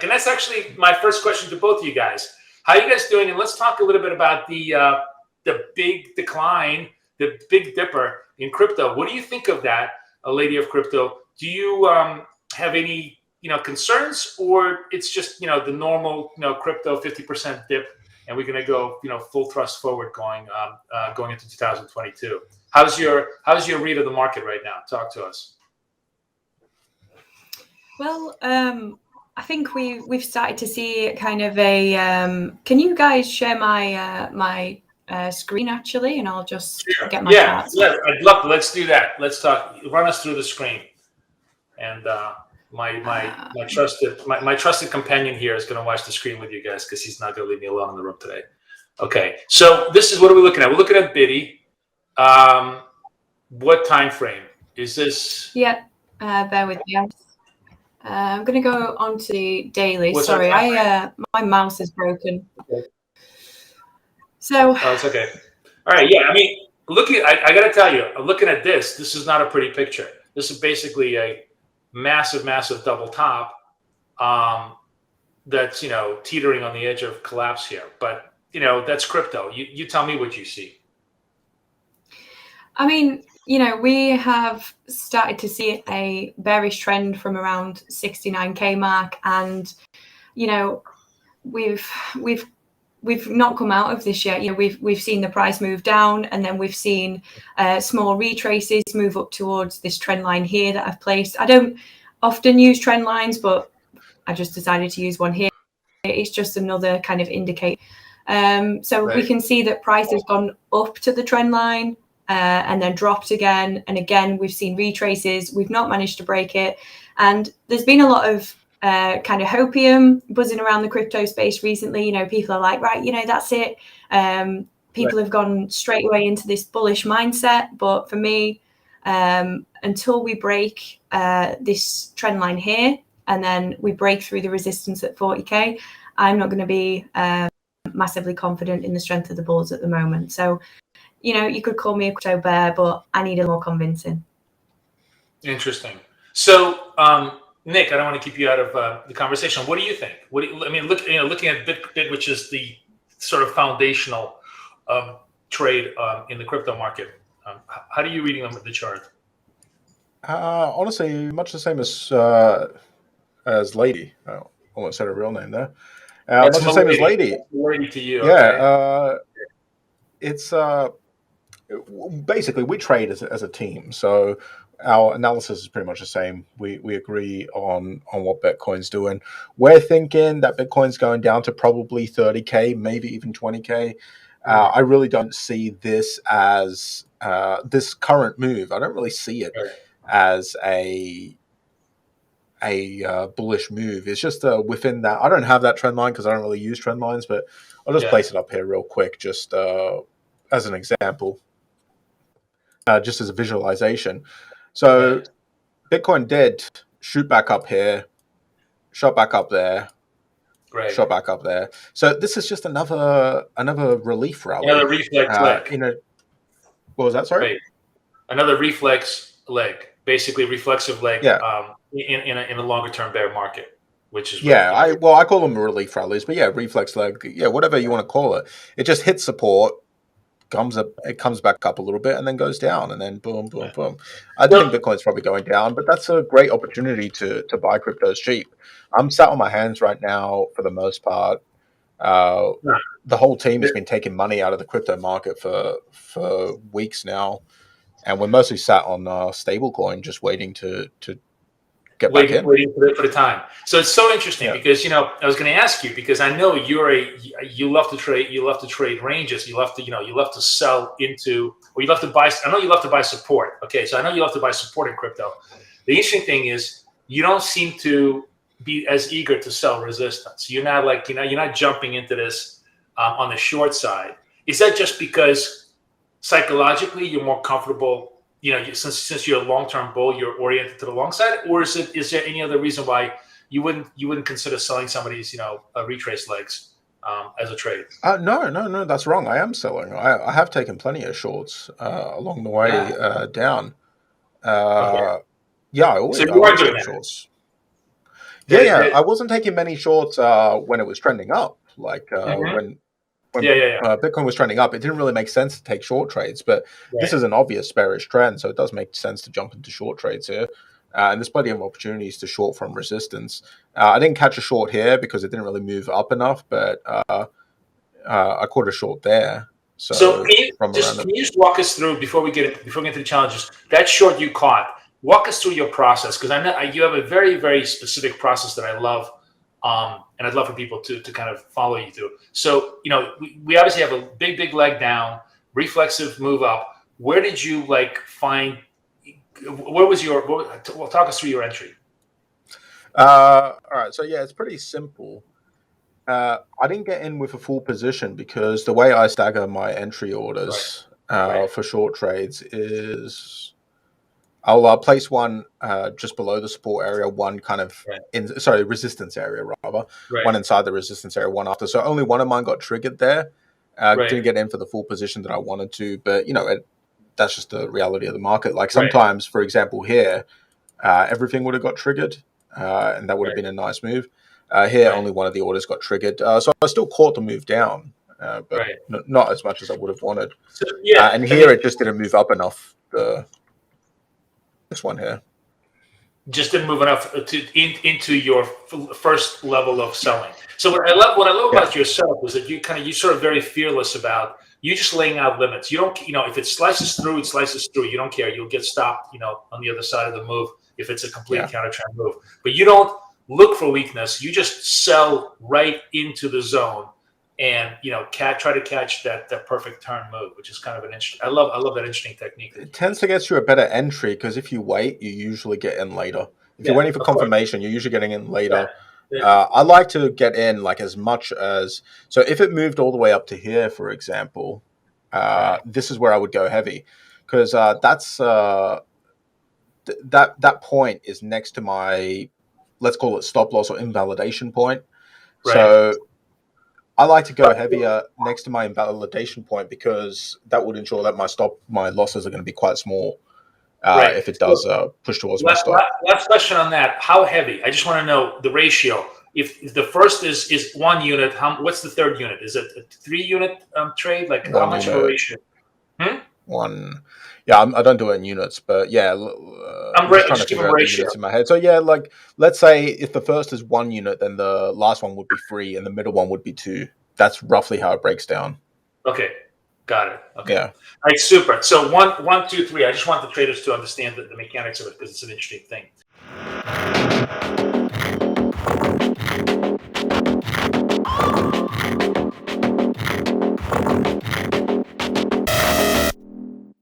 pullback. And that's actually my first question to both of you guys. How are you guys doing? And let's talk a little bit about the big decline, the big dipper in crypto. What do you think of that, a lady of crypto? Do you have any concerns, or it's just the normal crypto 50% dip, and we're going to go full thrust forward going into 2022? How's your read of the market right now? Talk to us. Well, I think we've started to see kind of a. Can you guys share my screen actually, and I'll just get my charts. Yeah, I'd love to. Let's do that. Let's talk. Run us through the screen, and my trusted companion here is going to watch the screen with you guys because he's not going to leave me alone in the room today. Okay, so this is what are we looking at? We're looking at Biddy. What time frame is this? Yeah, bear with me. I'm going to go on to the daily. Sorry, my mouse is broken. Okay. So it's okay. All right. Yeah. I mean, I got to tell you, looking at this is not a pretty picture. This is basically a massive, massive double top that's, teetering on the edge of collapse here. But, that's crypto. You tell me what you see. I mean, we have started to see a bearish trend from around 69K mark, and we've not come out of this yet. We've seen the price move down, and then we've seen small retraces move up towards this trend line here that I've placed. I don't often use trend lines, but I just decided to use one here. It's just another kind of indicator. So right. We can see that price has gone up to the trend line and then dropped again. And again, we've seen retraces. We've not managed to break it. And there's been a lot of kind of hopium buzzing around the crypto space recently. People are like, right, that's it. People have gone straight away into this bullish mindset. But for me, until we break this trend line here, and then we break through the resistance at 40K, I'm not going to be massively confident in the strength of the bulls at the moment. So, you could call me a crypto bear, but I need a more convincing. Interesting. So, Nick, I don't want to keep you out of the conversation. What do you think? Looking at Bit, which is the sort of foundational trade in the crypto market. How do you reading them with the chart? Honestly, much the same as Lady. I almost said her real name there. Much the same as Lady. Lady to you. Yeah. Okay. It's basically we trade as a team, so our analysis is pretty much the same. We agree on what Bitcoin's doing. We're thinking that Bitcoin's going down to probably 30K, maybe even 20K. I really don't see this as this current move. I don't really see it as a bullish move. It's just within that. I don't have that trend line because I don't really use trend lines, but I'll just place it up here real quick, just as an example, just as a visualization. So Bitcoin did shoot back up here, shot back up there, shot back up there. So this is just another relief rally. Another reflex leg. What was that? Sorry. Right. Another reflex leg, basically reflexive leg. Yeah. In a longer term bear market, which is I call them relief rallies, but reflex leg, whatever you want to call it. It just hits support, it comes back up a little bit and then goes down, and then boom, boom, boom. I think Bitcoin's probably going down, but that's a great opportunity to buy cryptos cheap. I'm sat on my hands right now for the most part. The whole team has been taking money out of the crypto market for weeks now, and we're mostly sat on stablecoin, just waiting to get back in. Waiting for the time. So it's so interesting because I was going to ask you, because I know you love to trade ranges. You love to sell into, or you love to buy. I know you love to buy support. Okay, so I know you love to buy support in crypto. The interesting thing is you don't seem to be as eager to sell resistance. You're not you're not jumping into this on the short side. Is that just because psychologically you're more comfortable? Since you're a long-term bull, you're oriented to the long side, or is there any other reason why you wouldn't consider selling some of these retrace legs as a trade? No, that's wrong. I am selling. I have taken plenty of shorts along the way down. I always take shorts. Yeah. I wasn't taking many shorts when it was trending up. Like when Bitcoin was trending up, it didn't really make sense to take short trades. But this is an obvious bearish trend, so it does make sense to jump into short trades here. And there's plenty of opportunities to short from resistance. I didn't catch a short here because it didn't really move up enough, but I caught a short there. So can you just walk us through before we get into the challenges? That short you caught. Walk us through your process, because I know you have a very, very specific process that I love, and I'd love for people to kind of follow you through. So we obviously have a big leg down, reflexive move up. Where did you find? Where was your? Well, talk us through your entry. All right. So yeah, it's pretty simple. I didn't get in with a full position because the way I stagger my entry orders for short trades is I'll place one just below the support area, one kind of resistance area rather, one inside the resistance area, one after. So only one of mine got triggered there. Didn't get in for the full position that I wanted to, but that's just the reality of the market. Like sometimes, for example, here, everything would have got triggered, and that would have been a nice move. Here, only one of the orders got triggered. So I still caught the move down, but not as much as I would have wanted. So, and here, it just didn't move up enough. This one here just didn't move enough into your first level of selling. So what I love about yourself is that you sort of very fearless about you just laying out limits. You don't, if it slices through, it slices through. You don't care. You'll get stopped, on the other side of the move if it's a complete counter trend move. But you don't look for weakness. You just sell right into the zone, and try to catch that perfect turn move, which is kind of an interesting. I love that interesting technique. It tends to get you a better entry because if you wait, you usually get in later. If you're waiting for confirmation, you're usually getting in later. I like to get in as much as if it moved all the way up to here, for example, this is where I would go heavy because that's that point is next to my, let's call it stop loss or invalidation point. So I like to go heavier next to my invalidation point because that would ensure that my losses are going to be quite small if it does push towards my stop. Last question on that: how heavy? I just want to know the ratio. If the first is 1 unit, what's the third unit? Is it a 3 unit trade? How much of a ratio? One. Yeah, I don't do it in units, but I'm just trying to figure out the units in my head. So let's say if the first is 1 unit, then the last one would be 3, and the middle one would be 2. That's roughly how it breaks down. Okay, got it. Okay, all right, super. So 1, 2, 3. I just want the traders to understand the mechanics of it because it's an interesting thing.